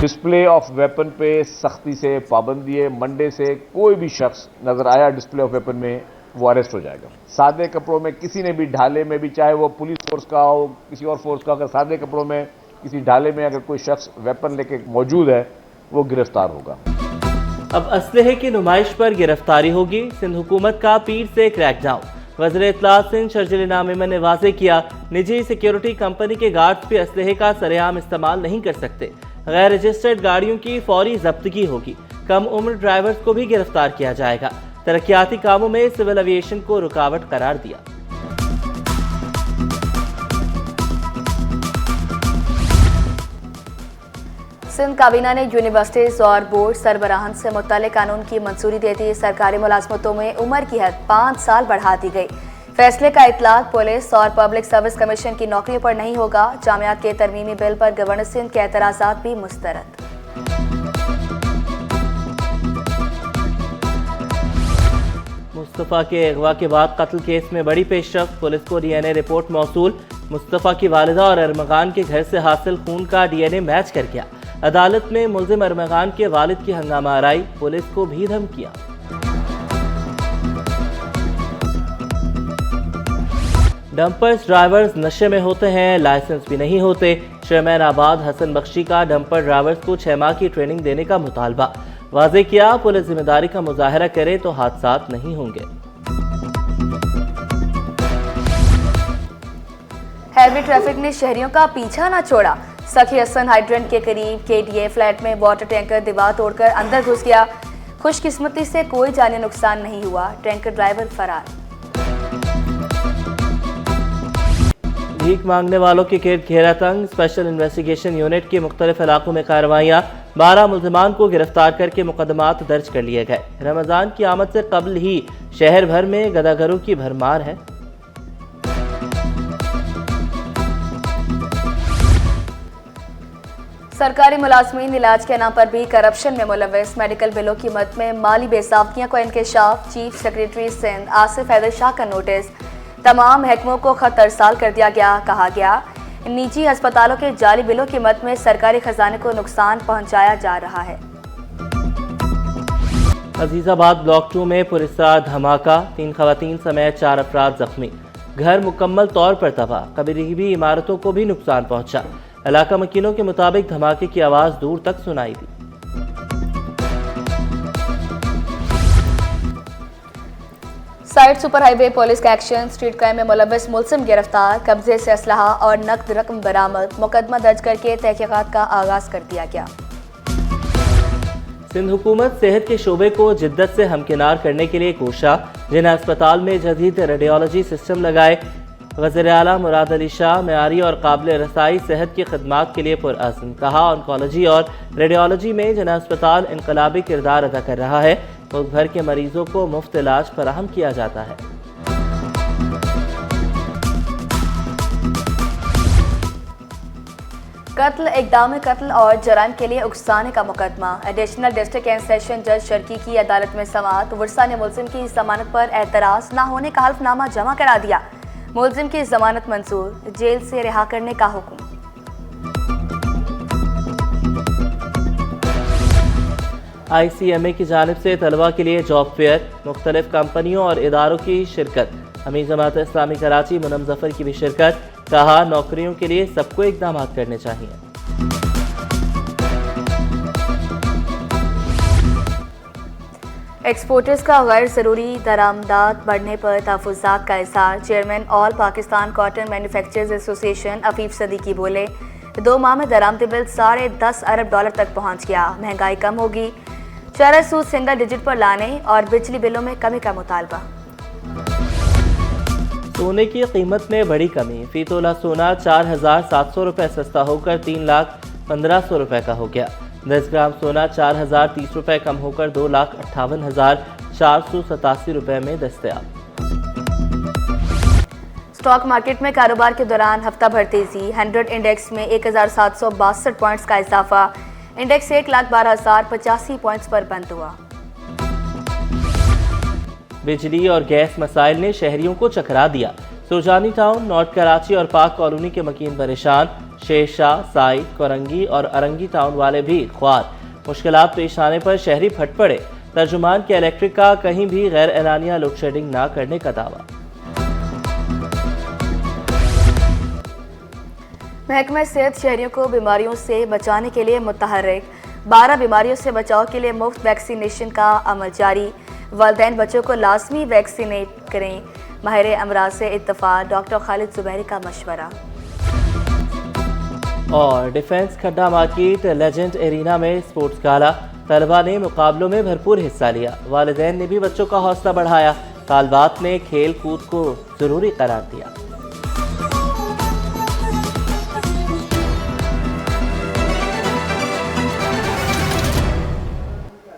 Display of weapon पे सख्ती से पाबंदी है। मंडे से कोई भी शख्स नजर आया डिस्प्ले ऑफ वेपन में, वो अरेस्ट हो जाएगा। सादे कपड़ों में किसी ने भी ढाले में भी, चाहे वो पुलिस फोर्स का हो किसी और फोर्स का, अगर सादे कपड़ों में किसी ढाले में अगर कोई शख्स वेपन लेके मौजूद है वो गिरफ्तार होगा। अब असलहे की नुमाइश पर गिरफ्तारी होगी। सिंध हुकूमत का पीर से क्रैकडाउन। वज़ीर इत्तलात सिंध शर्जिल-ए-नामिमा ने वाज़ेह किया, निजी सिक्योरिटी कंपनी के गार्ड्स भी असलहे का सरेआम इस्तेमाल नहीं कर सकते। गैर रजिस्टर्ड गाड़ियों की फौरी जब्तगी होगी। कम उम्र ड्राइवर्स को भी गिरफ्तार किया जाएगा। तरक्याती कामों में सिविल एविएशन को रुकावट करार दिया। सिंध काबीना ने यूनिवर्सिटीज और बोर्ड सरबराहान से मुत्तल्लिक़ कानून की मंजूरी दे दी। सरकारी मुलाजमतों में उम्र की हद 5 साल बढ़ा दी गई। फैसले का इतलाक पुलिस और पब्लिक सर्विस कमीशन की नौकरियों पर नहीं होगा। जामियात के तरमीमी बिल पर गवर्नर सिंध के एतराज़ात भी मुस्तरद। मुस्तफ़ा के अगवा के बाद कत्ल केस में बड़ी पेशरफ्त। पुलिस को डीएनए रिपोर्ट मौसूल। मुस्तफ़ा की वालिदा और अरमगान के घर से हासिल खून का डीएनए मैच कर गया। अदालत में मुल्जिम अरमगान के वालिद की हंगामा आराई। पुलिस को भी धमकियां। डंपर्स ड्राइवर्स नशे में होते हैं, लाइसेंस भी नहीं होते। चेयरमैन आबाद हसन बख्शी का डंपर ड्राइवर्स को 6 माह की ट्रेनिंग देने का मुतालबा। वाज़ेह किया, पुलिस जिम्मेदारी का मुजाहरा करे तो हादसात नहीं होंगे। हैवी ट्रैफिक ने शहरियों का पीछा न छोड़ा। सखी हसन हाइड्रेंट के करीब केडीए फ्लैट में वाटर टैंकर दीवार तोड़कर अंदर घुस गया। खुशकिस्मती से कोई जानी नुकसान नहीं हुआ। टैंकर ड्राइवर फरार। भीख मांगने वालों के गिर्द घेरा तंग। स्पेशल इन्वेस्टिगेशन यूनिट के मुख्तलिफ इलाकों में कार्रवाइयाँ। 12 मुल्जिमान को गिरफ्तार करके मुकदमात दर्ज कर लिए गए। रमजान की आमद से कबल ही शहर भर में गदागरों की भरमार है। सरकारी मुलाजमीन इलाज के नाम पर भी करप्शन में मुलव्वस। मेडिकल बिलों की मद में माली बेसाख्तियों को इंकशाफ। चीफ सेक्रेटरी सिंध आसिफ हैदर शाह का नोटिस। तमाम महकमों को खत अरसाल कर दिया गया। कहा गया, निजी अस्पतालों के जाली बिलों की मद में सरकारी खजाने को नुकसान पहुंचाया जा रहा है। अजीजाबाद ब्लॉक 2 में पुलिसरार धमाका। 3 खवातीन समेत 4 अफराद जख्मी। घर मुकम्मल तौर पर तबाह। करीबी इमारतों को भी नुकसान पहुंचा। इलाका मकीनों के मुताबिक धमाके की आवाज दूर तक सुनाई दी। साइड सुपर हाईवे पुलिस का एक्शन। स्ट्रीट क्राइम में मुलव्वस मुलजिम गिरफ्तार। कब्जे से असलहा और नकद रकम बरामद। मुकदमा दर्ज करके तहकीकात का आगाज कर दिया गया। सिंध हुकूमत सेहत के शोबे को जिद्दत से हमकिनार करने के लिए कोशा। जिन्हें अस्पताल में जदीद रेडियोलॉजी सिस्टम लगाए। वज़ीर आला मुराद अली शाह मेयारी और काबिल रसाई सेहत की खदमात के लिए पुरअज़्म। कहा, ऑन्कोलॉजी और रेडियोलॉजी में जिन्हें अस्पताल इनकलाबी किरदार अदा कर रहा है। मुल्क भर के मरीजों को मुफ्त इलाज फराहम किया जाता है। कत्ल, इक़दाम कत्ल और जराइम के लिए उकसाने का मुकदमा। एडिशनल डिस्ट्रिक्ट एंड सेशन जज शर्की की अदालत में समाअत। वर्षा ने मुलजिम की जमानत पर एतराज़ न होने का हल्फनामा जमा करा दिया। मुलजिम की जमानत मंजूर। जेल से रिहा करने का हुक्म। ICMA की जानिब से तलबा के लिए जॉब फेयर। मुख्तलिफ कंपनियों और इदारों की शिरकत। अमीर जमात इस्लामी कराची मुनम जफर की भी शिरकत। कहा, नौकरियों के लिए सबको इक़दाम करने चाहिए। एक्सपोर्टर्स का गैर ज़रूरी दरामदात बढ़ने पर तहफ़्फ़ुज़ात का इज़हार। Chairman all Pakistan cotton manufacturers association Afif Siddiqui बोले, 2 माह में दरामदी बिल $10.5 अरब तक पहुँच गया। महंगाई कम होगी। चरस सूद सिंगल डिजिट पर लाने और बिजली बिलों में कमी का मुतालबा। सोने की कीमत में बड़ी कमी। फी तोला सोना 4,700 रुपये सस्ता होकर 3,15,000 रुपये का हो गया। 10 ग्राम सोना 4,030 रुपये कम होकर 2,58,487 रुपये में दस्तयाब। स्टॉक मार्केट में कारोबार के दौरान हफ्ता भर तेजी। 100 इंडेक्स में 1,762 पॉइंट्स का इजाफा। इंडेक्स 1,12,085 पॉइंट्स पर बंद हुआ। बिजली और गैस मसाइल ने शहरियों को चकरा दिया। सुरजानी टाउन, नॉर्थ कराची और पाक कॉलोनी के मकीन परेशान। शेरशाह, साई, कोरंगी और अरंगी टाउन वाले भी ख्वार। मुश्किलात पेश आने पर शहरी फट पड़े। तर्जुमान के इलेक्ट्रिक का कहीं भी गैर एलानिया लोड शेडिंग न करने का दावा। महकमा सेहत शहरियों को बीमारियों से बचाने के लिए मुतहर्रिक। 12 बीमारियों से बचाव के लिए मुफ्त वैक्सीनेशन का अमल जारी। वालिदैन बच्चों को लाजमी वैक्सीनेट करें। माहिर अमराज से इत्तफाक, डॉक्टर खालिद जुबैरी का मशवरा। और डिफेंस खड्डा मार्केट लेजेंड एरिना में स्पोर्ट्स गाला। तलबा ने मुकाबलों में भरपूर हिस्सा लिया। वालिदैन ने भी बच्चों का हौसला बढ़ाया। तालबात ने खेल कूद को जरूरी करार दिया।